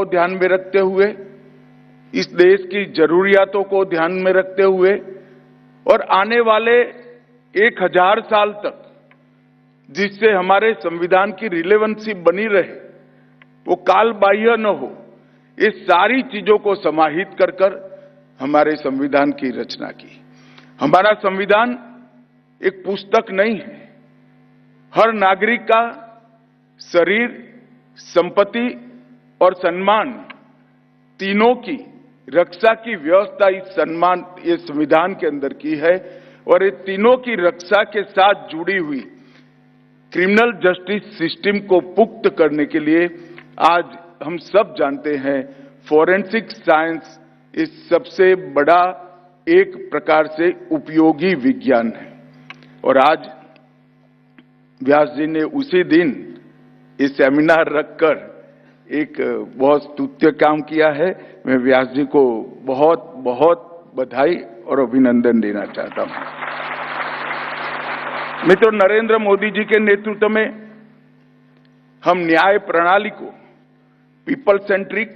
ध्यान में रखते हुए, इस देश की जरूरियातों को ध्यान में रखते हुए और आने वाले 1000 साल तक जिससे हमारे संविधान की रिलेवेंसी बनी रहे, वो काल बाह्य न हो, ये सारी चीजों को समाहित कर हमारे संविधान की रचना की। हमारा संविधान एक पुस्तक नहीं है। हर नागरिक का शरीर, संपत्ति और सम्मान तीनों की रक्षा की व्यवस्था ये संविधान के अंदर की है और ये तीनों की रक्षा के साथ जुड़ी हुई क्रिमिनल जस्टिस सिस्टम को पुख्त करने के लिए आज हम सब जानते हैं फोरेंसिक साइंस इस सबसे बड़ा एक प्रकार से उपयोगी विज्ञान है। और आज व्यास जी ने उसी दिन ये सेमिनार रखकर एक बहुत स्तुत्य काम किया है। मैं व्यास जी को बहुत बहुत बधाई और अभिनंदन देना चाहता हूं। मित्रों, नरेंद्र मोदी जी के नेतृत्व में हम न्याय प्रणाली को पीपल सेंट्रिक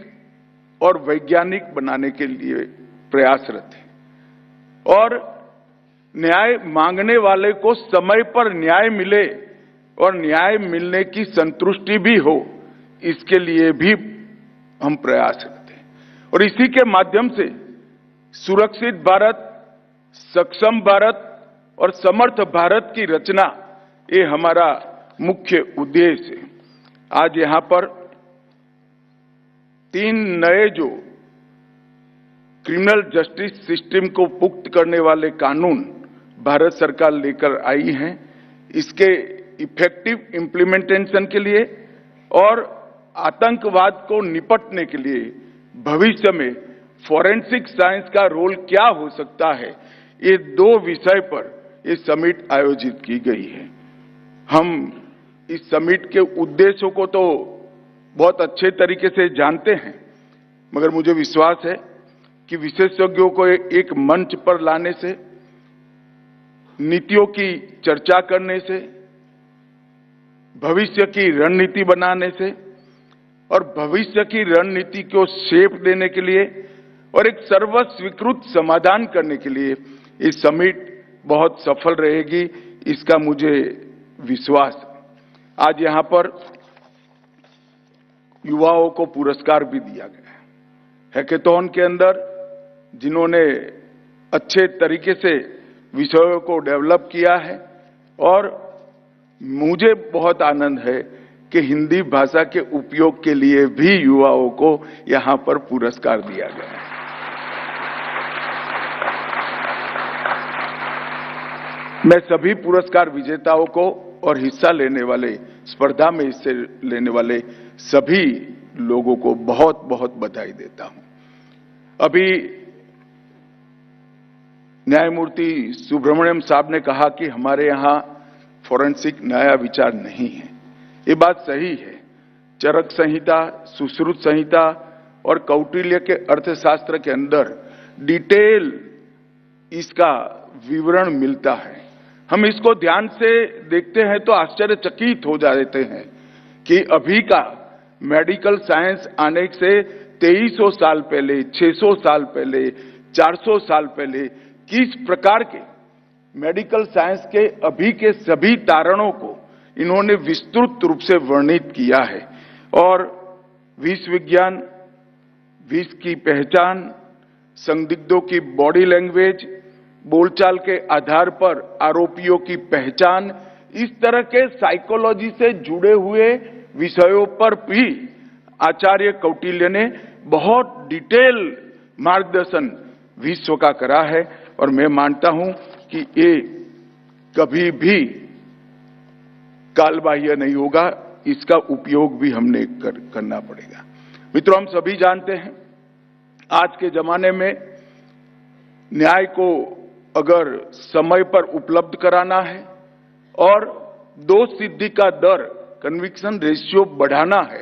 और वैज्ञानिक बनाने के लिए प्रयासरत है और न्याय मांगने वाले को समय पर न्याय मिले और न्याय मिलने की संतुष्टि भी हो, इसके लिए भी हम प्रयास करते हैं। और इसी के माध्यम से सुरक्षित भारत, सक्षम भारत और समर्थ भारत की रचना, ये हमारा मुख्य उद्देश्य है। आज यहां पर 3 नए जो क्रिमिनल जस्टिस सिस्टम को पुख्त करने वाले कानून भारत सरकार लेकर आई है, इसके इफेक्टिव इम्प्लीमेंटेशन के लिए और आतंकवाद को निपटने के लिए भविष्य में फोरेंसिक साइंस का रोल क्या हो सकता है, ये 2 विषय पर ये समिट आयोजित की गई है। हम इस समिट के उद्देश्यों को तो बहुत अच्छे तरीके से जानते हैं, मगर मुझे विश्वास है कि विशेषज्ञों को एक मंच पर लाने से, नीतियों की चर्चा करने से, भविष्य की रणनीति बनाने से और भविष्य की रणनीति को शेप देने के लिए और एक सर्वस्वीकृत समाधान करने के लिए ये समिट बहुत सफल रहेगी, इसका मुझे विश्वास है। आज यहां पर युवाओं को पुरस्कार भी दिया गया है हैकेथॉन के अंदर, जिन्होंने अच्छे तरीके से विषयों को डेवलप किया है। और मुझे बहुत आनंद है कि हिंदी भाषा के उपयोग के लिए भी युवाओं को यहां पर पुरस्कार दिया गया है। मैं सभी पुरस्कार विजेताओं को और हिस्सा लेने वाले, स्पर्धा में हिस्से लेने वाले सभी लोगों को बहुत बहुत बधाई देता हूं। अभी न्यायमूर्ति सुब्रमण्यम साहब ने कहा कि हमारे यहां फोरेंसिक नया विचार नहीं है। ये बात सही है। चरक संहिता, सुश्रुत संहिता और कौटिल्य के अर्थशास्त्र के अंदर डिटेल इसका विवरण मिलता है। हम इसको ध्यान से देखते हैं तो आश्चर्यचकित हो जाते हैं कि अभी का मेडिकल साइंस आने से 2300 साल पहले, 600 साल पहले, 400 साल पहले किस प्रकार के मेडिकल साइंस के अभी के सभी तारणों को इन्होंने विस्तृत रूप से वर्णित किया है। और विष विज्ञान, विष की पहचान, संदिग्धों की बॉडी लैंग्वेज, बोलचाल के आधार पर आरोपियों की पहचान, इस तरह के साइकोलॉजी से जुड़े हुए विषयों पर भी आचार्य कौटिल्य ने बहुत डिटेल मार्गदर्शन विश्व का करा है। और मैं मानता हूं कि ये कभी भी कालबाह्य नहीं होगा, इसका उपयोग भी हमने करना पड़ेगा। मित्रों, हम सभी जानते हैं आज के जमाने में न्याय को अगर समय पर उपलब्ध कराना है और दोष सिद्धि का दर, कन्विक्शन रेशियो बढ़ाना है,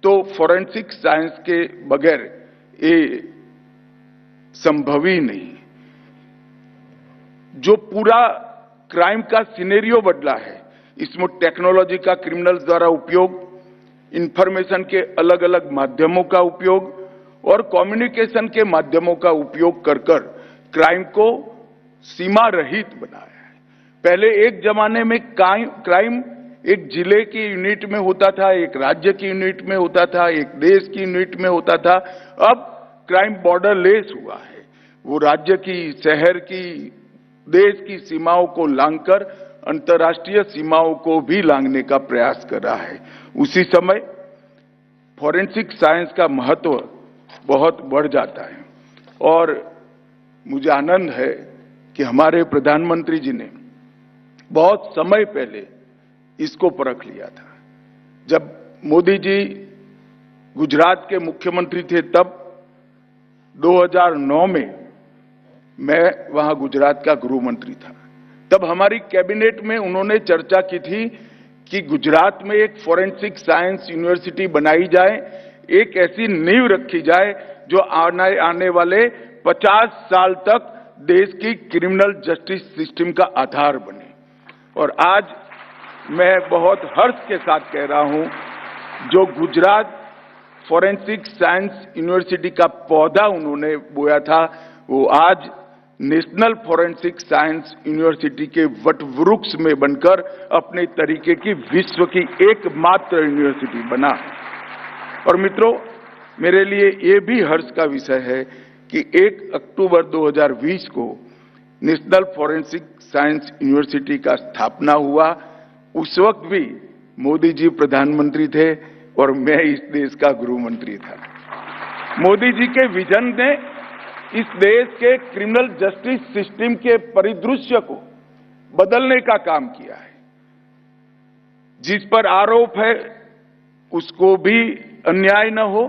तो फोरेंसिक साइंस के बगैर ये संभव ही नहीं। जो पूरा क्राइम का सिनेरियो बदला है, इसमें टेक्नोलॉजी का क्रिमिनल्स द्वारा उपयोग, इंफॉर्मेशन के अलग अलग माध्यमों का उपयोग और कम्युनिकेशन के माध्यमों का उपयोग कर क्राइम को सीमा रहित बनाया है। पहले एक जमाने में क्राइम एक जिले की यूनिट में होता था, एक राज्य की यूनिट में होता था, एक देश की यूनिट में होता था। अब क्राइम बॉर्डरलेस हुआ है। वो राज्य की, शहर की, देश की सीमाओं को लांघकर अंतर्राष्ट्रीय सीमाओं को भी लांघने का प्रयास कर रहा है। उसी समय फॉरेंसिक साइंस का महत्व बहुत बढ़ जाता है और मुझे आनंद है कि हमारे प्रधानमंत्री जी ने बहुत समय पहले इसको परख लिया था। जब मोदी जी गुजरात के मुख्यमंत्री थे तब 2009 में मैं वहां गुजरात का गृह मंत्री था। तब हमारी कैबिनेट में उन्होंने चर्चा की थी कि गुजरात में एक फॉरेंसिक साइंस यूनिवर्सिटी बनाई जाए, एक ऐसी नींव रखी जाए जो आने वाले 50 साल तक देश की क्रिमिनल जस्टिस सिस्टम का आधार बने। और आज मैं बहुत हर्ष के साथ कह रहा हूं, जो गुजरात फॉरेंसिक साइंस यूनिवर्सिटी का पौधा उन्होंने बोया था, वो आज नेशनल फॉरेंसिक साइंस यूनिवर्सिटी के वटवृक्ष में बनकर अपने तरीके की विश्व की एकमात्र यूनिवर्सिटी बना। और मित्रों, मेरे लिए ये भी हर्ष का विषय है कि 1 अक्टूबर 2020 को नेशनल फॉरेंसिक साइंस यूनिवर्सिटी का स्थापना हुआ। उस वक्त भी मोदी जी प्रधानमंत्री थे और मैं इस देश का गृह मंत्री था। मोदी जी के विजन ने इस देश के क्रिमिनल जस्टिस सिस्टम के परिदृश्य को बदलने का काम किया है। जिस पर आरोप है उसको भी अन्याय न हो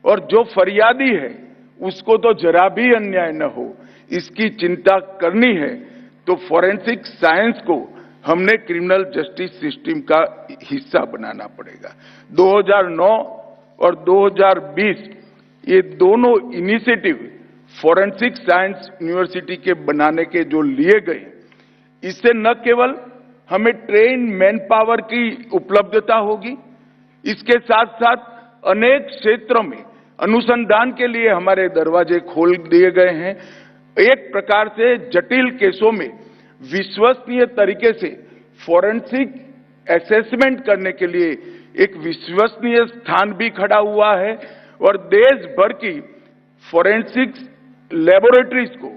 और जो फरियादी है उसको तो जरा भी अन्याय न हो, इसकी चिंता करनी है तो फॉरेंसिक साइंस को हमने क्रिमिनल जस्टिस सिस्टम का हिस्सा बनाना पड़ेगा। 2009 और 2020 ये दोनों इनिशिएटिव फॉरेंसिक साइंस यूनिवर्सिटी के बनाने के जो लिए गए, इससे न केवल हमें ट्रेन मैन पावर की उपलब्धता होगी, इसके साथ साथ अनेक क्षेत्रों में अनुसंधान के लिए हमारे दरवाजे खोल दिए गए हैं। एक प्रकार से जटिल केसों में विश्वसनीय तरीके से फॉरेंसिक असेसमेंट करने के लिए एक विश्वसनीय स्थान भी खड़ा हुआ है और देश भर की फॉरेंसिक लेबोरेटरीज को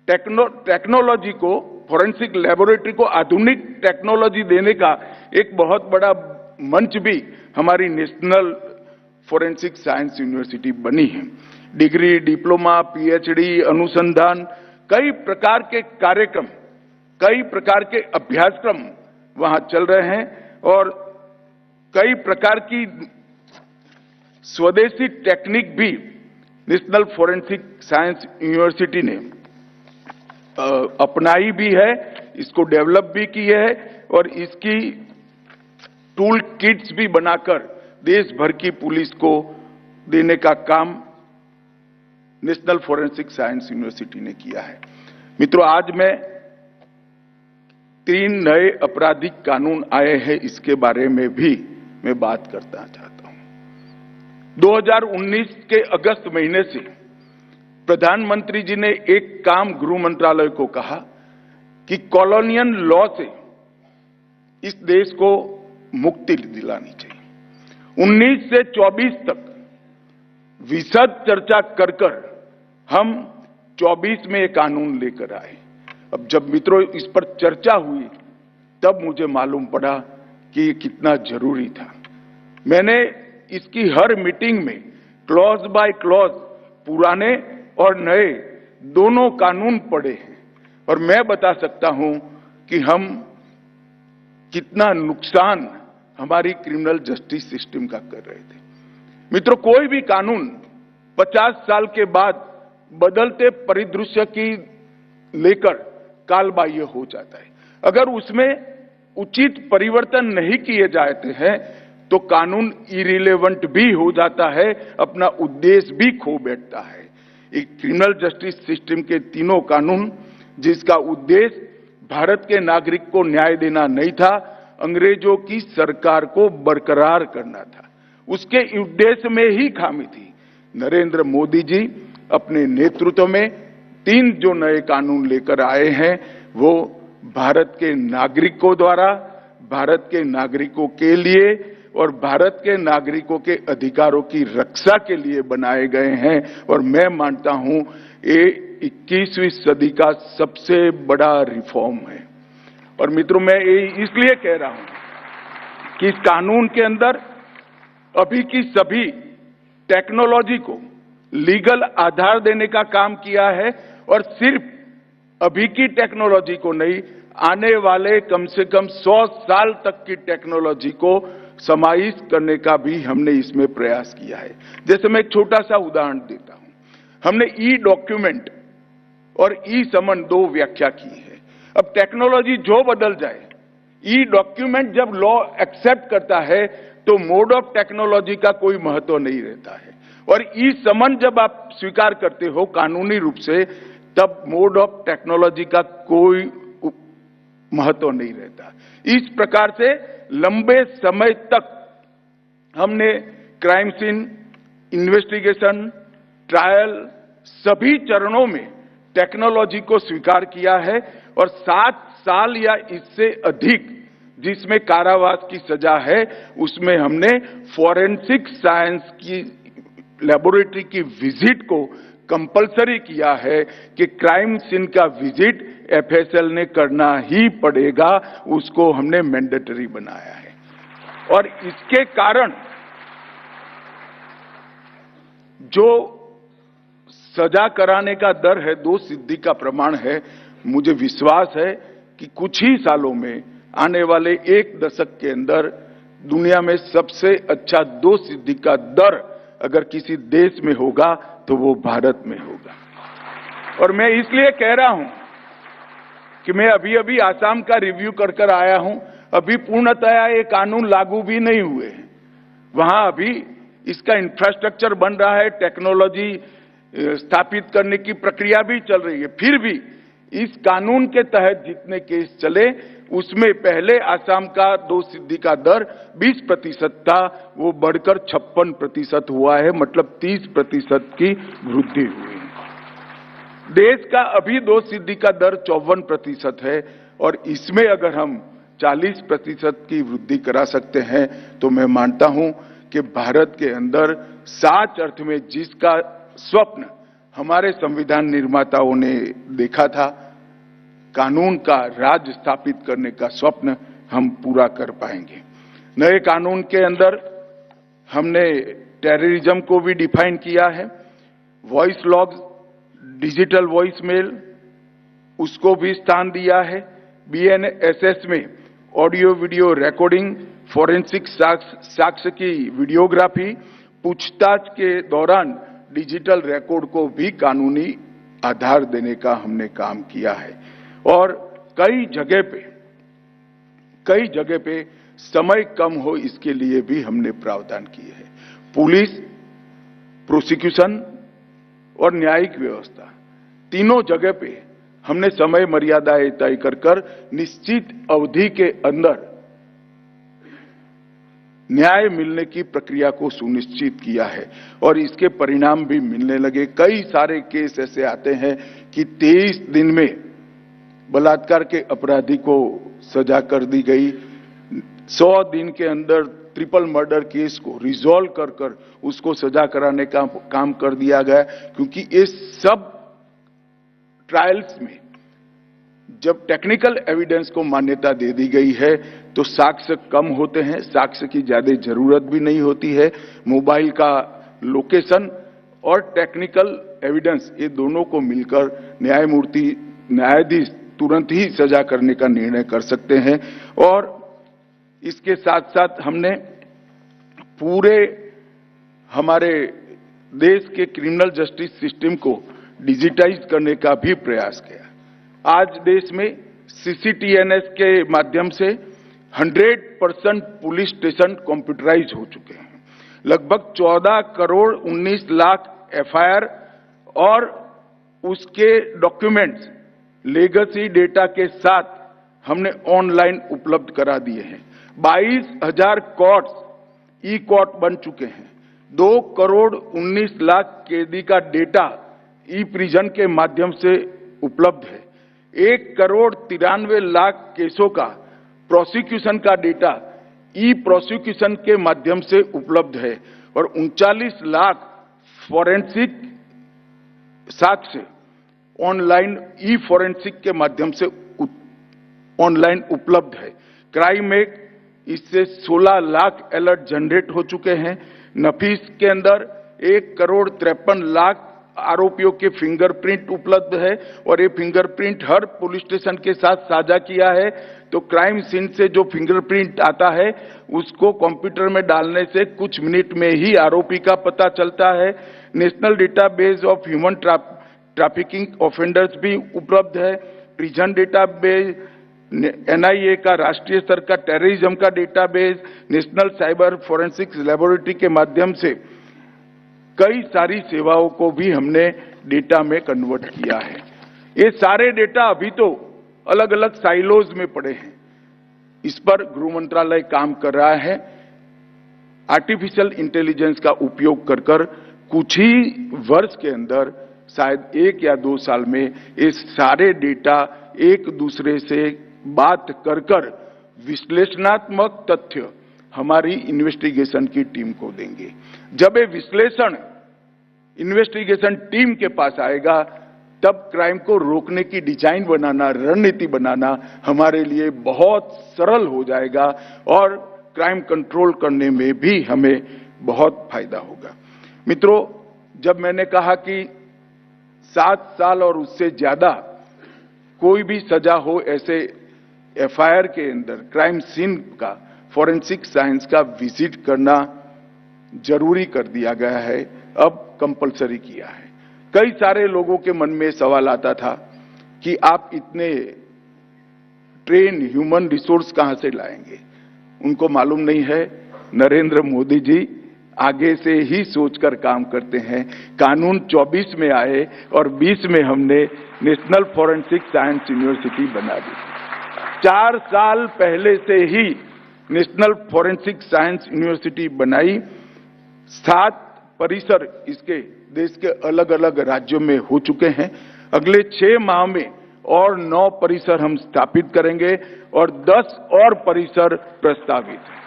टेक्नोलॉजी को, फॉरेंसिक लेबोरेटरी को आधुनिक टेक्नोलॉजी देने का एक बहुत बड़ा मंच भी हमारी नेशनल फॉरेंसिक साइंस यूनिवर्सिटी बनी है। डिग्री, डिप्लोमा, पीएचडी, अनुसंधान, कई प्रकार के कार्यक्रम, कई प्रकार के अभ्यासक्रम वहां चल रहे हैं और कई प्रकार की स्वदेशी टेक्निक भी नेशनल फॉरेंसिक साइंस यूनिवर्सिटी ने अपनाई भी है, इसको डेवलप भी की है और इसकी टूल किट्स भी बनाकर देश भर की पुलिस को देने का काम नेशनल फॉरेंसिक साइंस यूनिवर्सिटी ने किया है। मित्रों, आज मैं 3 नए आपराधिक कानून आए हैं, इसके बारे में भी मैं बात करना चाहता हूं। 2019 के अगस्त महीने से प्रधानमंत्री जी ने एक काम गृह मंत्रालय को कहा कि कॉलोनियल लॉ से इस देश को मुक्ति दिलानी चाहिए। 19 से 24 तक विशद चर्चा कर हम 24 में एक कानून लेकर आए। अब जब मित्रों इस पर चर्चा हुई तब मुझे मालूम पड़ा कि ये कितना जरूरी था। मैंने इसकी हर मीटिंग में क्लॉज बाय क्लॉज पुराने और नए दोनों कानून पढ़े हैं और मैं बता सकता हूं कि हम कितना नुकसान हमारी क्रिमिनल जस्टिस सिस्टम का कर रहे थे। मित्रों, कोई भी कानून 50 साल के बाद बदलते परिदृश्य की लेकर कालबाह्य हो जाता है। अगर उसमें उचित परिवर्तन नहीं किए जाते हैं तो कानून इरिलेवेंट भी हो जाता है, अपना उद्देश्य भी खो बैठता है। एक क्रिमिनल जस्टिस सिस्टम के तीनों कानून जिसका उद्देश्य भारत के नागरिक को न्याय देना नहीं था, अंग्रेजों की सरकार को बरकरार करना था। उसके उद्देश्य में ही खामी थी। नरेंद्र मोदी जी अपने नेतृत्व में 3 जो नए कानून लेकर आए हैं वो भारत के नागरिकों द्वारा, भारत के नागरिकों के लिए और भारत के नागरिकों के अधिकारों की रक्षा के लिए बनाए गए हैं। और मैं मानता हूं ये 21वीं सदी का सबसे बड़ा रिफॉर्म है। और मित्रों, मैं ये इसलिए कह रहा हूं कि इस कानून के अंदर अभी की सभी टेक्नोलॉजी को लीगल आधार देने का काम किया है और सिर्फ अभी की टेक्नोलॉजी को नहीं, आने वाले कम से कम 100 साल तक की टेक्नोलॉजी को समाहित करने का भी हमने इसमें प्रयास किया है। जैसे मैं एक छोटा सा उदाहरण देता हूं, हमने ई डॉक्यूमेंट और ई समन 2 व्याख्या की है। अब टेक्नोलॉजी जो बदल जाए, ई डॉक्यूमेंट जब लॉ एक्सेप्ट करता है तो मोड ऑफ टेक्नोलॉजी का कोई महत्व नहीं रहता है, और ई समन जब आप स्वीकार करते हो कानूनी रूप से, तब मोड ऑफ टेक्नोलॉजी का कोई महत्व नहीं रहता। इस प्रकार से लंबे समय तक हमने क्राइम सीन, इन्वेस्टिगेशन, ट्रायल सभी चरणों में टेक्नोलॉजी को स्वीकार किया है, और 7 साल या इससे अधिक जिसमें कारावास की सजा है उसमें हमने फॉरेंसिक साइंस की लेबोरेटरी की विजिट को कंपलसरी किया है कि क्राइम सीन का विजिट एफएसएल ने करना ही पड़ेगा, उसको हमने मैंडेटरी बनाया है। और इसके कारण जो सजा कराने का दर है, दोष सिद्धि का प्रमाण है, मुझे विश्वास है कि कुछ ही सालों में आने वाले 1 दशक के अंदर दुनिया में सबसे अच्छा दोष सिद्धि का दर अगर किसी देश में होगा तो वो भारत में होगा। और मैं इसलिए कह रहा हूं कि मैं अभी आसाम का रिव्यू कर आया हूं। अभी पूर्णतया ये कानून लागू भी नहीं हुए हैं, वहां अभी इसका इंफ्रास्ट्रक्चर बन रहा है, टेक्नोलॉजी स्थापित करने की प्रक्रिया भी चल रही है। फिर भी इस कानून के तहत जितने केस चले उसमें पहले आसाम का दोष सिद्धि का दर 20% था, वो बढ़कर 56% हुआ है, मतलब 30% की वृद्धि हुई है। देश का अभी दोष सिद्धि का दर 54% है, और इसमें अगर हम 40% की वृद्धि करा सकते हैं तो मैं मानता हूं कि भारत के अंदर सच अर्थ में जिसका स्वप्न हमारे संविधान निर्माताओं ने देखा था, कानून का राज स्थापित करने का स्वप्न हम पूरा कर पाएंगे। नए कानून के अंदर हमने टेररिज्म को भी डिफाइन किया है। Voice log, digital voice mail, उसको भी स्थान दिया है। बीएनएसएस में ऑडियो वीडियो रिकॉर्डिंग, फॉरेंसिक साक्ष्य की वीडियोग्राफी, पूछताछ के दौरान डिजिटल रिकॉर्ड को भी कानूनी आधार देने का हमने काम किया है। और कई जगह पे समय कम हो इसके लिए भी हमने प्रावधान किए हैं। पुलिस, प्रोसिक्यूशन और न्यायिक व्यवस्था तीनों जगह पे हमने समय मर्यादाएं तय कर निश्चित अवधि के अंदर न्याय मिलने की प्रक्रिया को सुनिश्चित किया है, और इसके परिणाम भी मिलने लगे। कई सारे केस ऐसे आते हैं कि 23 दिन में बलात्कार के अपराधी को सजा कर दी गई, 100 दिन के अंदर ट्रिपल मर्डर केस को रिजॉल्व कर उसको सजा कराने का काम कर दिया गया, क्योंकि ये सब ट्रायल्स में जब टेक्निकल एविडेंस को मान्यता दे दी गई है तो साक्ष्य कम होते हैं, साक्ष्य की ज्यादा जरूरत भी नहीं होती है। मोबाइल का लोकेशन और टेक्निकल एविडेंस, ये दोनों को मिलकर न्यायाधीश तुरंत ही सजा करने का निर्णय कर सकते हैं। और इसके साथ साथ हमने पूरे हमारे देश के क्रिमिनल जस्टिस सिस्टम को डिजिटाइज करने का भी प्रयास किया। आज देश में सीसीटीएनएस के माध्यम से 100% पुलिस स्टेशन कंप्यूटराइज हो चुके हैं। लगभग 14 करोड़ 19 लाख एफआईआर और उसके डॉक्यूमेंट्स लेगेसी डेटा के साथ हमने ऑनलाइन उपलब्ध करा दिए हैं। 22,000 कोर्ट्स ई कोर्ट बन चुके हैं। 2,19,00,000 कैदी का डेटा ई प्रिजन के माध्यम से उपलब्ध है। 1,93,00,000 केसों का प्रोसिक्यूशन का डेटा ई प्रोसिक्यूशन के माध्यम से उपलब्ध है और 39 लाख फॉरेंसिक साक्ष्य ऑनलाइन ई फॉरेंसिक के माध्यम से ऑनलाइन उपलब्ध है। क्राइम एक्ट इससे 16 लाख अलर्ट जनरेट हो चुके हैं। नफीस के अंदर 1,53,00,000 आरोपियों के फिंगरप्रिंट उपलब्ध है और ये फिंगरप्रिंट हर पुलिस स्टेशन के साथ साझा किया है। तो क्राइम सीन से जो फिंगरप्रिंट आता है उसको कंप्यूटर में डालने से कुछ मिनट में ही आरोपी का पता चलता है। National database of human trafficking offenders भी उपलब्ध है। प्रिजन डेटाबेस, एनआईए का राष्ट्रीय स्तर का टेररिज्म का database, national cyber forensics laboratory के माध्यम से कई सारी सेवाओं को भी हमने डेटा में कन्वर्ट किया है। ये सारे डेटा अभी तो अलग अलग साइलोज में पड़े हैं। इस पर गृह मंत्रालय काम कर रहा है। आर्टिफिशियल इंटेलिजेंस का उपयोग कर कुछ ही वर्ष के अंदर, शायद 1 या 2 साल में, ये सारे डेटा एक दूसरे से बात कर विश्लेषणात्मक तथ्य हमारी इन्वेस्टिगेशन की टीम को देंगे। जब ये विश्लेषण इन्वेस्टिगेशन टीम के पास आएगा तब क्राइम को रोकने की डिजाइन बनाना, रणनीति बनाना हमारे लिए बहुत सरल हो जाएगा और क्राइम कंट्रोल करने में भी हमें बहुत फायदा होगा। मित्रों, जब मैंने कहा कि 7 साल और उससे ज्यादा कोई भी सजा हो, ऐसे एफआईआर के अंदर क्राइम सीन का फोरेंसिक साइंस का विजिट करना जरूरी कर दिया गया है, अब कंपलसरी किया है। कई सारे लोगों के मन में सवाल आता था कि आप इतने ट्रेन ह्यूमन रिसोर्स कहां से लाएंगे। उनको मालूम नहीं है, नरेंद्र मोदी जी आगे से ही सोचकर काम करते हैं। कानून 24 में आए और 20 में हमने नेशनल फोरेंसिक साइंस यूनिवर्सिटी बना दी। 4 साल पहले से ही नेशनल फोरेंसिक साइंस यूनिवर्सिटी बनाई। 7 परिसर इसके देश के अलग अलग राज्यों में हो चुके हैं। अगले 6 माह में और 9 परिसर हम स्थापित करेंगे और 10 और परिसर प्रस्तावित हैं।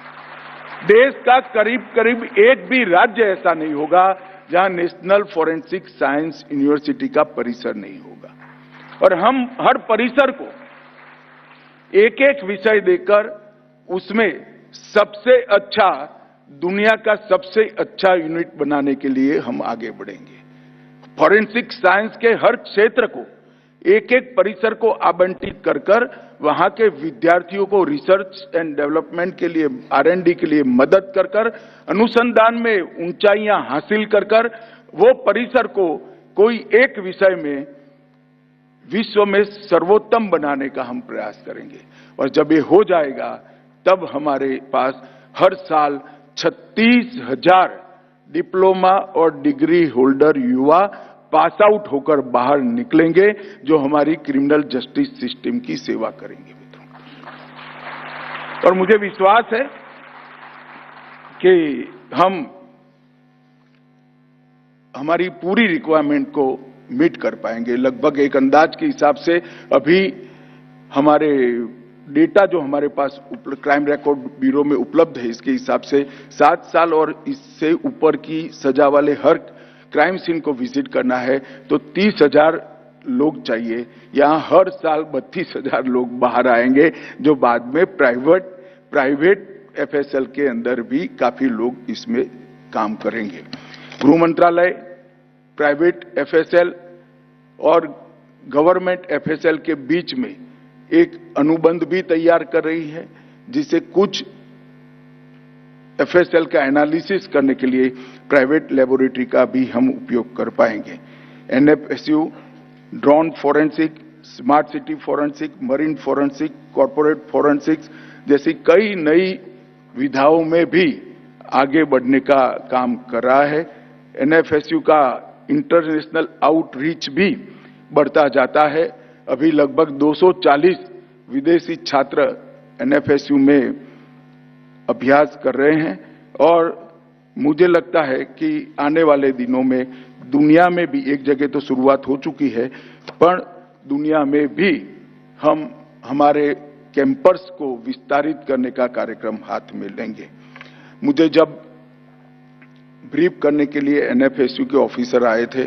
देश का करीब करीब एक भी राज्य ऐसा नहीं होगा जहां नेशनल फोरेंसिक साइंस यूनिवर्सिटी का परिसर नहीं होगा। और हम हर परिसर को एक एक विषय देकर उसमें सबसे अच्छा, दुनिया का सबसे अच्छा यूनिट बनाने के लिए हम आगे बढ़ेंगे। फोरेंसिक साइंस के हर क्षेत्र को एक एक परिसर को आवंटित कर वहां के विद्यार्थियों को रिसर्च एंड डेवलपमेंट के लिए, R&D के लिए मदद कर अनुसंधान में ऊंचाइयां हासिल कर वो परिसर को कोई एक विषय में विश्व में सर्वोत्तम बनाने का हम प्रयास करेंगे। और जब ये हो जाएगा तब हमारे पास हर साल 36,000 डिप्लोमा और डिग्री होल्डर युवा पास आउट होकर बाहर निकलेंगे जो हमारी क्रिमिनल जस्टिस सिस्टम की सेवा करेंगे मित्रों। और मुझे विश्वास है कि हम हमारी पूरी रिक्वायरमेंट को मीट कर पाएंगे। लगभग एक अंदाज के हिसाब से अभी हमारे डेटा जो हमारे पास क्राइम रिकॉर्ड ब्यूरो में उपलब्ध है, इसके हिसाब से 7 साल और इससे ऊपर की सजा वाले हर क्राइम सीन को विजिट करना है तो 30,000 लोग चाहिए। यहां हर साल 32,000 लोग बाहर आएंगे जो बाद में प्राइवेट एफएसएल के अंदर भी काफी लोग इसमें काम करेंगे। गृह मंत्रालय प्राइवेट एफएसएल और गवर्नमेंट एफएसएल के बीच में एक अनुबंध भी तैयार कर रही है जिससे कुछ एफएसएल का एनालिसिस करने के लिए प्राइवेट लेबोरेटरी का भी हम उपयोग कर पाएंगे। NFSU, drone forensic, smart city forensic, marine forensic, corporate forensics जैसी कई नई विधाओं में भी आगे बढ़ने का काम कर रहा है। एनएफएसयू का इंटरनेशनल आउटरीच भी बढ़ता जाता है। अभी लगभग 240 विदेशी छात्र एनएफएसयू में अभ्यास कर रहे हैं और मुझे लगता है कि आने वाले दिनों में दुनिया में भी, एक जगह तो शुरुआत हो चुकी है, पर दुनिया में भी हम हमारे कैंपस को विस्तारित करने का कार्यक्रम हाथ में लेंगे। मुझे जब ब्रीफ करने के लिए एनएफएसयू के ऑफिसर आए थे,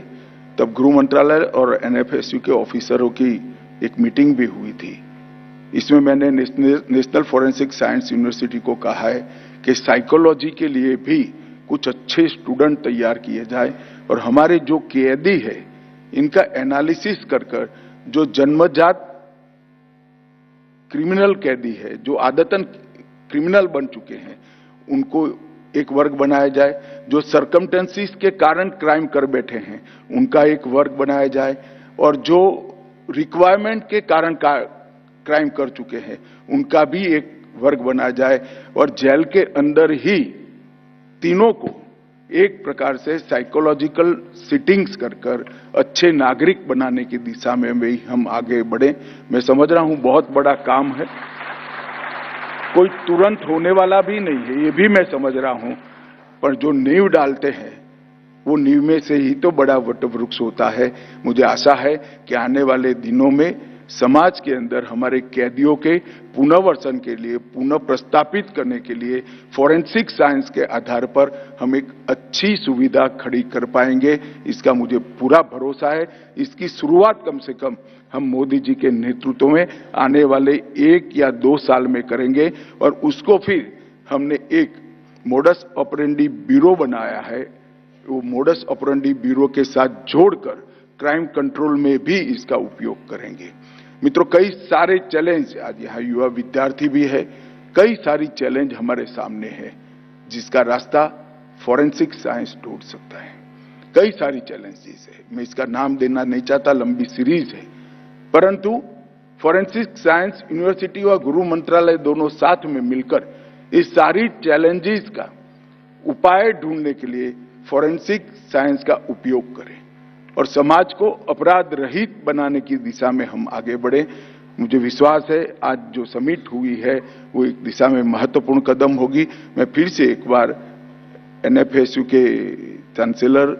तब गृह मंत्रालय और एनएफएसयू के ऑफिसरों की एक मीटिंग भी हुई थी। इसमें मैंने नेशनल फॉरेंसिक साइंस यूनिवर्सिटी को कहा है कि साइकोलॉजी के लिए भी कुछ अच्छे स्टूडेंट तैयार किए जाए और हमारे जो कैदी है इनका एनालिसिस कर जो जन्मजात क्रिमिनल कैदी है, जो आदतन क्रिमिनल बन चुके हैं, उनको एक वर्ग बनाया जाए। जो सरकमटेंसेस के कारण क्राइम कर बैठे हैं उनका एक वर्ग बनाया जाए और जो रिक्वायरमेंट के कारण क्राइम कर चुके हैं उनका भी एक वर्ग बनाया जाए और जेल के अंदर ही तीनों को एक प्रकार से साइकोलॉजिकल सिटिंग्स कर अच्छे नागरिक बनाने की दिशा में भी हम आगे बढ़े। मैं समझ रहा हूं बहुत बड़ा काम है, कोई तुरंत होने वाला भी नहीं है, ये भी मैं समझ रहा हूं, पर जो नींव डालते हैं वो नींव में से ही तो बड़ा वटवृक्ष होता है। मुझे आशा है कि आने वाले दिनों में समाज के अंदर हमारे कैदियों के पुनर्वसन के लिए, पुनः प्रस्तापित करने के लिए फॉरेंसिक साइंस के आधार पर हम एक अच्छी सुविधा खड़ी कर पाएंगे, इसका मुझे पूरा भरोसा है। इसकी शुरुआत कम से कम हम मोदी जी के नेतृत्व में आने वाले 1 या 2 साल में करेंगे और उसको फिर हमने एक मोडस ऑपरेंडी ब्यूरो बनाया है, वो मोडस ऑपरेंडी ब्यूरो के साथ जोड़कर क्राइम कंट्रोल में भी इसका उपयोग करेंगे। मित्रों, कई सारे चैलेंज, आज यहाँ युवा विद्यार्थी भी है, कई सारी चैलेंज हमारे सामने है जिसका रास्ता फॉरेंसिक साइंस ढूंढ सकता है। कई सारी चैलेंजेस है, मैं इसका नाम देना नहीं चाहता, लंबी सीरीज है, परंतु फॉरेंसिक साइंस यूनिवर्सिटी और गृह मंत्रालय दोनों साथ में मिलकर इस सारी चैलेंजेस का उपाय ढूंढने के लिए फॉरेंसिक साइंस का उपयोग करें और समाज को अपराध रहित बनाने की दिशा में हम आगे बढ़े। मुझे विश्वास है आज जो समिट हुई है वो एक दिशा में महत्वपूर्ण कदम होगी। मैं फिर से एक बार एनएफएसयू के चांसलर